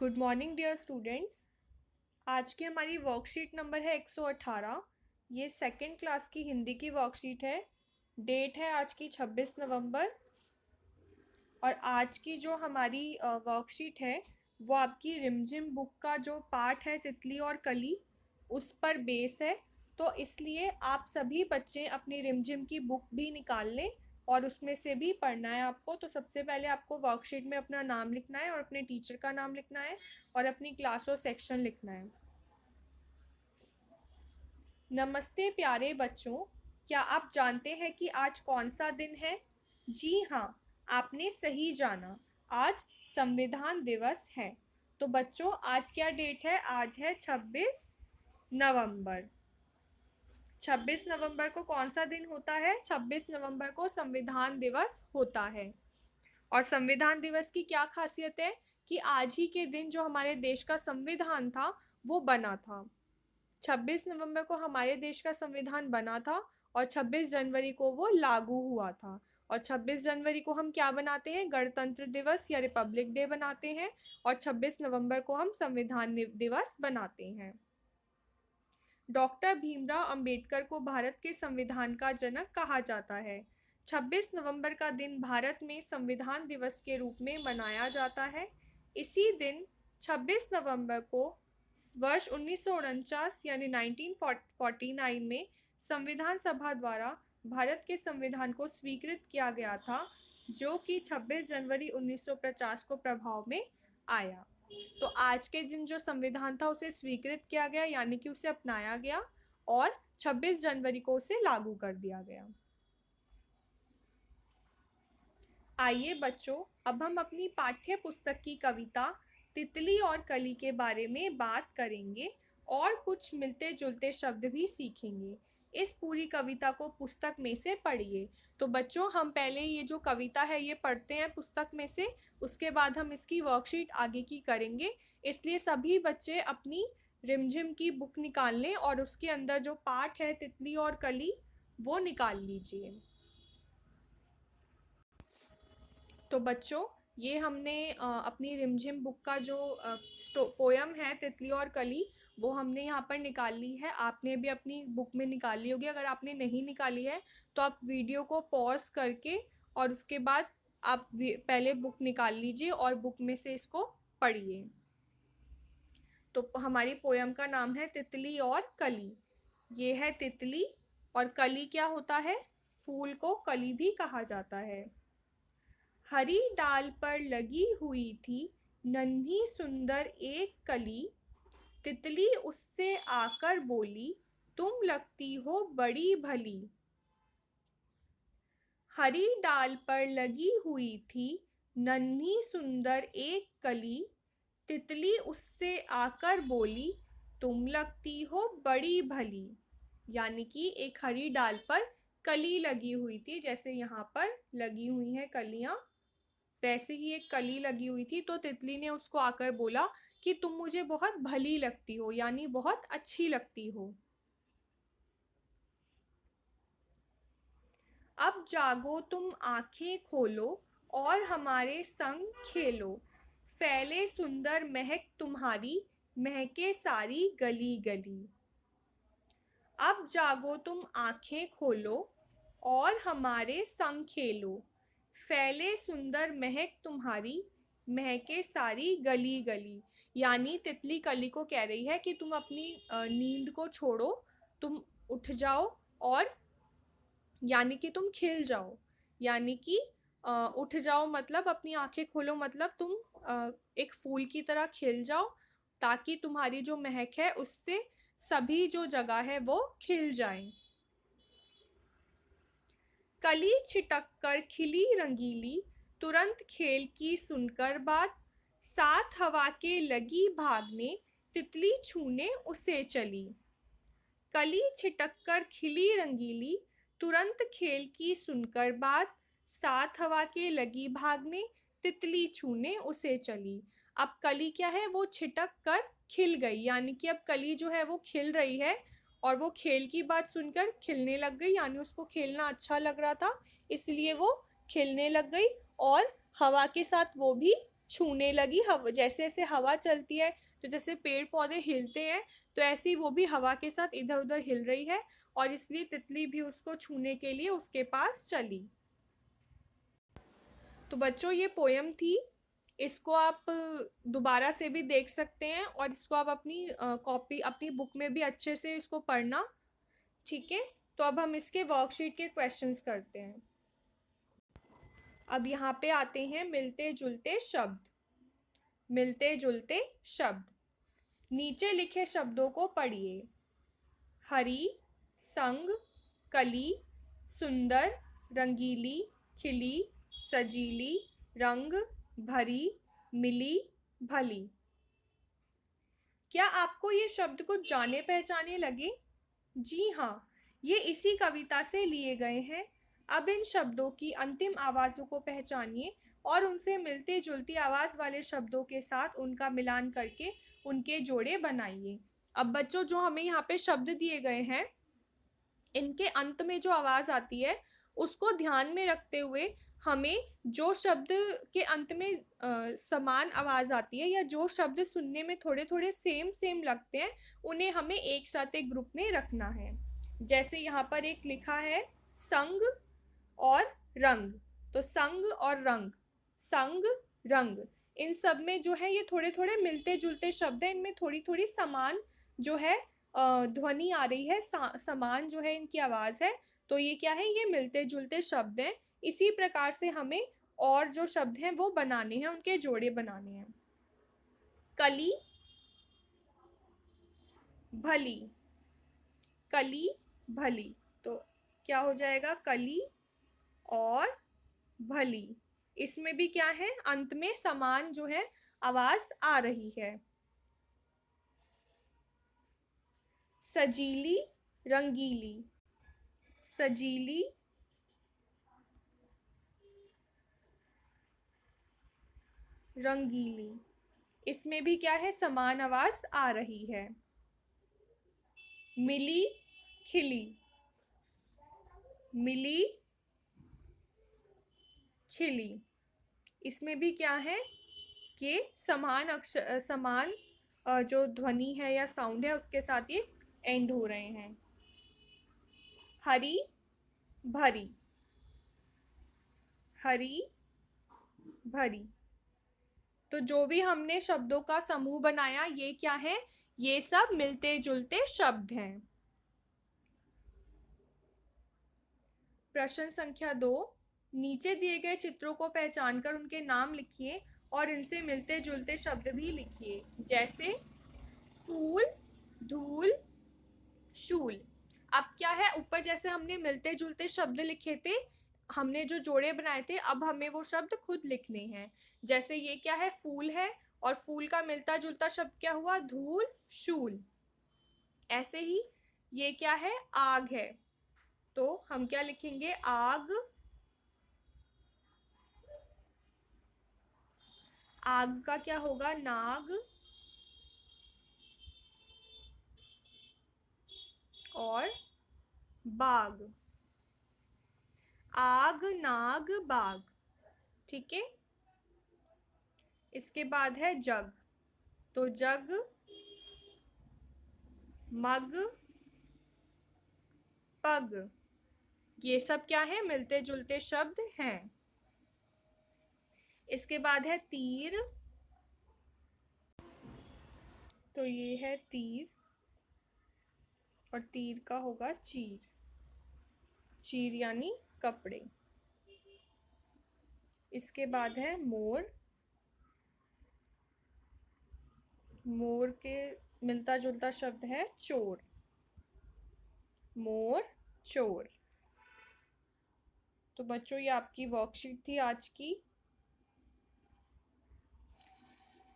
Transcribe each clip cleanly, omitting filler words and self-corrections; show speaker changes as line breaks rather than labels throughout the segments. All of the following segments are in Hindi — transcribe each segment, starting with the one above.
Good morning dear students. आज की हमारी वर्कशीट नंबर है 118। ये सेकेंड क्लास की हिंदी की वर्कशीट है। डेट है आज की 26 नवंबर। और आज की जो हमारी वर्कशीट है वो आपकी रिमझिम बुक का जो पार्ट है तितली और कली उस पर बेस है। तो इसलिए आप सभी बच्चे अपनी रिमझिम की बुक भी निकाल लें और उसमें से भी पढ़ना है आपको। तो सबसे पहले आपको वर्कशीट में अपना नाम लिखना है और अपने टीचर का नाम लिखना है और अपनी क्लास और सेक्शन लिखना है। नमस्ते प्यारे बच्चों, क्या आप जानते हैं कि आज कौन सा दिन है? जी हाँ, आपने सही जाना। आज संविधान दिवस है। तो बच्चों आज क्या डेट है? आज है 26 नवंबर। 26 नवंबर को कौन सा दिन होता है? 26 नवंबर को संविधान दिवस होता है। और संविधान दिवस की क्या खासियत है कि आज ही के दिन जो हमारे देश का संविधान था वो बना था। 26 नवंबर को हमारे देश का संविधान बना था और 26 जनवरी को वो लागू हुआ था। और 26 जनवरी को हम क्या बनाते हैं? गणतंत्र दिवस या रिपब्लिक डे बनाते हैं। और 26 नवंबर को हम संविधान दिवस बनाते हैं। डॉक्टर भीमराव अंबेडकर को भारत के संविधान का जनक कहा जाता है। 26 नवंबर का दिन भारत में संविधान दिवस के रूप में मनाया जाता है। इसी दिन 26 नवंबर को वर्ष 1949 यानी 1949 में संविधान सभा द्वारा भारत के संविधान को स्वीकृत किया गया था, जो कि 26 जनवरी 1950 को प्रभाव में आया। तो आज के दिन जो संविधान था उसे स्वीकृत किया गया यानी कि उसे अपनाया गया और 26 जनवरी को उसे लागू कर दिया गया। आइए बच्चों, अब हम अपनी पाठ्य पुस्तक की कविता तितली और कली के बारे में बात करेंगे और कुछ मिलते जुलते शब्द भी सीखेंगे। इस पूरी कविता को पुस्तक में से पढ़िए। तो बच्चों हम पहले ये जो कविता है ये पढ़ते हैं पुस्तक में से, उसके बाद हम इसकी वर्कशीट आगे की करेंगे। इसलिए सभी बच्चे अपनी रिमझिम की बुक निकाल लें और उसके अंदर जो पाठ है तितली और कली वो निकाल लीजिए। तो बच्चों ये हमने अपनी रिमझिम बुक का जो पोयम है तितली और कली वो हमने यहाँ पर निकाल ली है। आपने भी अपनी बुक में निकाल ली होगी। अगर आपने नहीं निकाली है तो आप वीडियो को पॉज करके और उसके बाद आप पहले बुक निकाल लीजिए और बुक में से इसको पढ़िए। तो हमारी पोयम का नाम है तितली और कली। ये है तितली और कली क्या होता है? फूल को कली भी कहा जाता है। हरी डाल पर लगी हुई थी नन्ही सुंदर एक कली, तितली उससे आकर बोली तुम लगती हो बड़ी भली। हरी डाल पर लगी हुई थी नन्ही सुंदर एक कली, तितली उससे आकर बोली तुम लगती हो बड़ी भली। यानी कि एक हरी डाल पर कली लगी हुई थी, जैसे यहाँ पर लगी हुई है कलियां वैसे ही एक कली लगी हुई थी। तो तितली ने उसको आकर बोला कि तुम मुझे बहुत भली लगती हो यानी बहुत अच्छी लगती हो। अब जागो तुम आंखें खोलो और हमारे संग खेलो, फैले सुंदर महक तुम्हारी महके सारी गली गली। अब जागो तुम आंखें खोलो और हमारे संग खेलो, फैले सुंदर महक तुम्हारी महके सारी गली गली। यानी तितली कली को कह रही है कि तुम अपनी नींद को छोड़ो, तुम उठ जाओ और यानी कि तुम खिल जाओ। यानी कि उठ जाओ मतलब अपनी आंखें खोलो मतलब तुम एक फूल की तरह खिल जाओ, ताकि तुम्हारी जो महक है उससे सभी जो जगह है वो खिल जाए। कली छिटक कर खिली रंगीली, तुरंत खेल की सुनकर बात, साथ हवा के लगी भागने, तितली छूने उसे चली। कली छिटक कर खिली रंगीली, तुरंत खेल की सुनकर बात, साथ हवा के लगी भागने, तितली छूने उसे चली। अब कली क्या है? वो छिटक कर खिल गई, यानी कि अब कली जो है वो खिल रही है और वो खेल की बात सुनकर खिलने लग गई, यानी उसको खेलना अच्छा लग रहा था इसलिए वो खिलने लग गई और हवा के साथ वो भी छूने लगी। हवा, जैसे जैसे हवा चलती है तो जैसे पेड़ पौधे हिलते हैं, तो ऐसे ही वो भी हवा के साथ इधर उधर हिल रही है, और इसलिए तितली भी उसको छूने के लिए उसके पास चली। तो बच्चों ये पोयम थी। इसको आप दोबारा से भी देख सकते हैं, और इसको आप अपनी कॉपी, अपनी बुक में भी अच्छे से इसको पढ़ना। ठीक है, तो अब हम इसके वर्कशीट के क्वेश्चंस करते हैं। अब यहाँ पे आते हैं मिलते जुलते शब्द। मिलते जुलते शब्द। नीचे लिखे शब्दों को पढ़िए। हरी, संग, कली, सुंदर, रंगीली, खिली, सजीली, रंग, भरी, मिली, भली। क्या आपको ये शब्द कुछ जाने पहचाने लगे? जी हाँ, ये इसी कविता से लिए गए हैं। अब इन शब्दों की अंतिम आवाज़ों को पहचानिए और उनसे मिलती जुलती आवाज़ वाले शब्दों के साथ उनका मिलान करके उनके जोड़े बनाइए। अब बच्चों, जो हमें यहाँ पे शब्द दिए गए हैं, इनके अंत में जो आवाज़ आती है उसको ध्यान में रखते हुए हमें जो शब्द के अंत में समान आवाज़ आती है, या जो शब्द सुनने में थोड़े थोड़े सेम सेम लगते हैं, उन्हें हमें एक साथ एक ग्रुप में रखना है। जैसे यहाँ पर एक लिखा है संग और रंग, तो संग और रंग, संग, रंग, इन सब में जो है ये थोड़े थोड़े मिलते जुलते शब्द हैं। इनमें थोड़ी थोड़ी समान जो है ध्वनि आ रही है, समान जो है इनकी आवाज़ है। तो ये क्या है, ये मिलते जुलते शब्द हैं। इसी प्रकार से हमें और जो शब्द हैं वो बनाने हैं, उनके जोड़े बनाने हैं। कली, भली, कली, भली, तो क्या हो जाएगा, कली और भली। इसमें भी क्या है, अंत में समान जो है आवाज आ रही है। सजीली, रंगीली, सजीली, रंगीली, इसमें भी क्या है, समान आवाज आ रही है। मिली, खिली, मिली, खिली, इसमें भी क्या है कि समान अक्षर, समान जो ध्वनि है या साउंड है उसके साथ ये एंड हो रहे हैं। हरी, भरी, हरी, भरी, तो जो भी हमने शब्दों का समूह बनाया, ये क्या है, ये सब मिलते जुलते शब्द हैं। प्रश्न संख्या 2, नीचे दिए गए चित्रों को पहचानकर उनके नाम लिखिए और इनसे मिलते जुलते शब्द भी लिखिए। जैसे फूल, धूल, शूल। अब क्या है, ऊपर जैसे हमने मिलते जुलते शब्द लिखे थे, हमने जो जोड़े बनाए थे, अब हमें वो शब्द खुद लिखने हैं। जैसे ये क्या है, फूल है, और फूल का मिलता जुलता शब्द क्या हुआ, धूल, शूल। ऐसे ही ये क्या है, आग है, तो हम क्या लिखेंगे, आग, आग का क्या होगा, नाग, और बाग, आग, नाग, बाग। ठीक है, इसके बाद है जग, तो जग, मग, पग, ये सब क्या है, मिलते जुलते शब्द हैं। इसके बाद है तीर, तो ये है तीर, और तीर का होगा चीर, चीर यानी कपड़े। इसके बाद है मोर, मोर के मिलता जुलता शब्द है चोर, मोर, चोर। तो बच्चों, ये आपकी वर्कशीट थी आज की।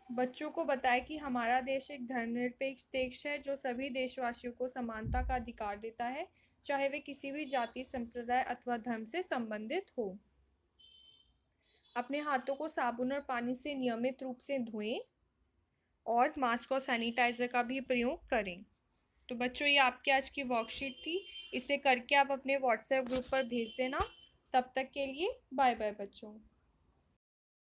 बच्चों को बताएं कि हमारा देश एक धर्मनिरपेक्ष देश है जो सभी देशवासियों को समानता का अधिकार देता है, चाहे वे किसी भी जाति, संप्रदाय अथवा धर्म से संबंधित हो। अपने हाथों को साबुन और पानी से नियमित रूप से धोएं, और मास्क और सैनिटाइजर का भी प्रयोग करें। तो बच्चों, ये आपकी आज की वर्कशीट थी। इसे करके आप अपने व्हाट्सएप ग्रुप पर भेज देना। तब तक के लिए बाय बाय बच्चों।